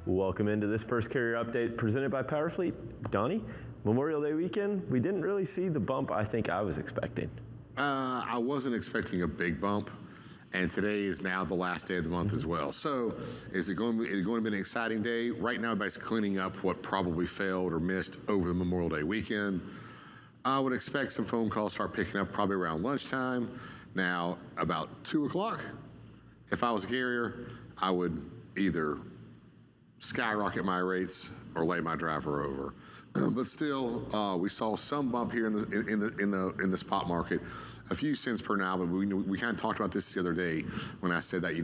Welcome into this first carrier update presented by Powerfleet. Donnie, Memorial Day weekend, we didn't really see the bump I think I was expecting. I wasn't expecting a big bump, and today is now the last day of the month as well. So is it going to be an exciting day? Right now, basically cleaning up what probably failed or missed over the Memorial Day weekend. I would expect some phone calls start picking up probably around lunchtime. Now, about 2 o'clock, if I was a carrier, I would either skyrocket my rates or lay my driver over. But still, we saw some bump here in the spot market, a few cents per now. But we kind of talked about this the other day when I said that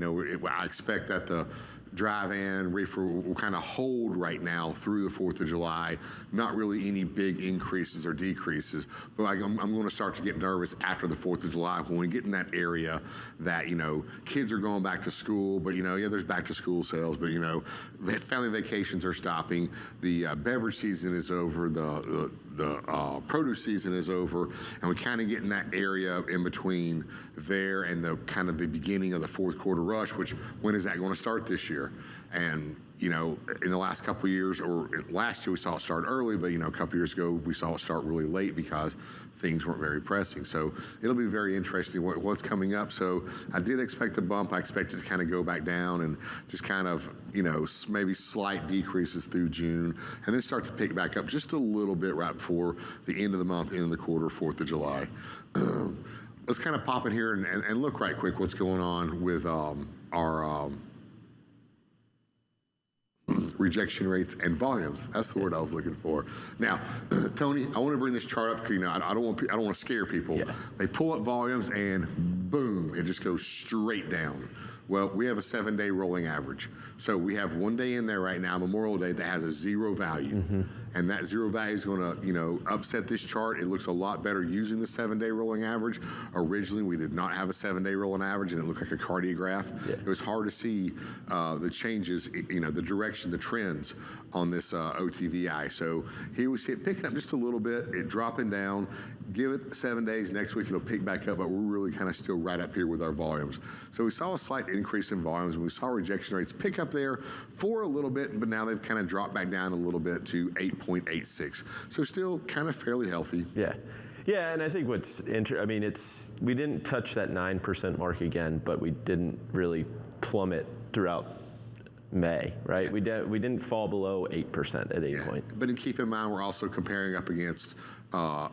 I expect that the DriveIn Reefer will kind of hold right now through the 4th of July. Not really any big increases or decreases, but I'm going to start to get nervous after the 4th of July when we get in that area that, kids are going back to school, but, there's back to school sales, but, family vacations are stopping. The beverage season is over. The produce season is over, and we kind of get in that area in between there and the kind of the beginning of the fourth quarter rush, which when is that going to start this year? And, in the last couple of years, or last year we saw it start early, but, a couple of years ago we saw it start really late because things weren't very pressing. So it'll be very interesting what's coming up. So I did expect a bump. I expect it to kind of go back down and just kind of, maybe slight decreases through June, and then start to pick back up just a little bit right before the end of the month, end of the quarter, 4th of July. Let's kind of pop in here and look right quick what's going on with our rejection rates and volumes. That's the word I was looking for. Now, Tony, I want to bring this chart up because I don't want to scare people. Yeah. They pull up volumes and boom, it just goes straight down. Well, we have a 7-day rolling average. So we have one day in there right now, Memorial Day, that has a 0 value. And that 0 value is going to, upset this chart. It looks a lot better using the 7-day rolling average. Originally, we did not have a 7-day rolling average, and it looked like a cardiograph. Yeah. It was hard to see the changes, the direction, the trends on this OTVI. So here we see it picking up just a little bit, it dropping down. Give it 7 days. Next week, it'll pick back up, but we're really kind of still right up here with our volumes. So we saw a slight increase in volumes, and we saw rejection rates pick up there for a little bit, but now they've kind of dropped back down a little bit to 8.86. So still kind of fairly healthy. Yeah. Yeah, and I think what's interesting, we didn't touch that 9% mark again, but we didn't really plummet throughout May, right? Yeah. We didn't fall below 8% at any point. But keep in mind, we're also comparing up against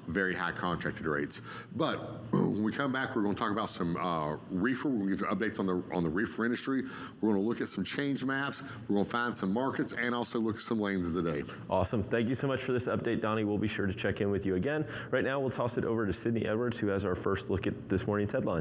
very high contracted rates. But when we come back, we're going to talk about some reefer. We're going to give you updates on the reefer industry. We're going to look at some change maps. We're going to find some markets and also look at some lanes of the day. Awesome. Thank you so much for this update, Donnie. We'll be sure to check in with you again. Right now, we'll toss it over to Sydney Edwards, who has our first look at this morning's headlines.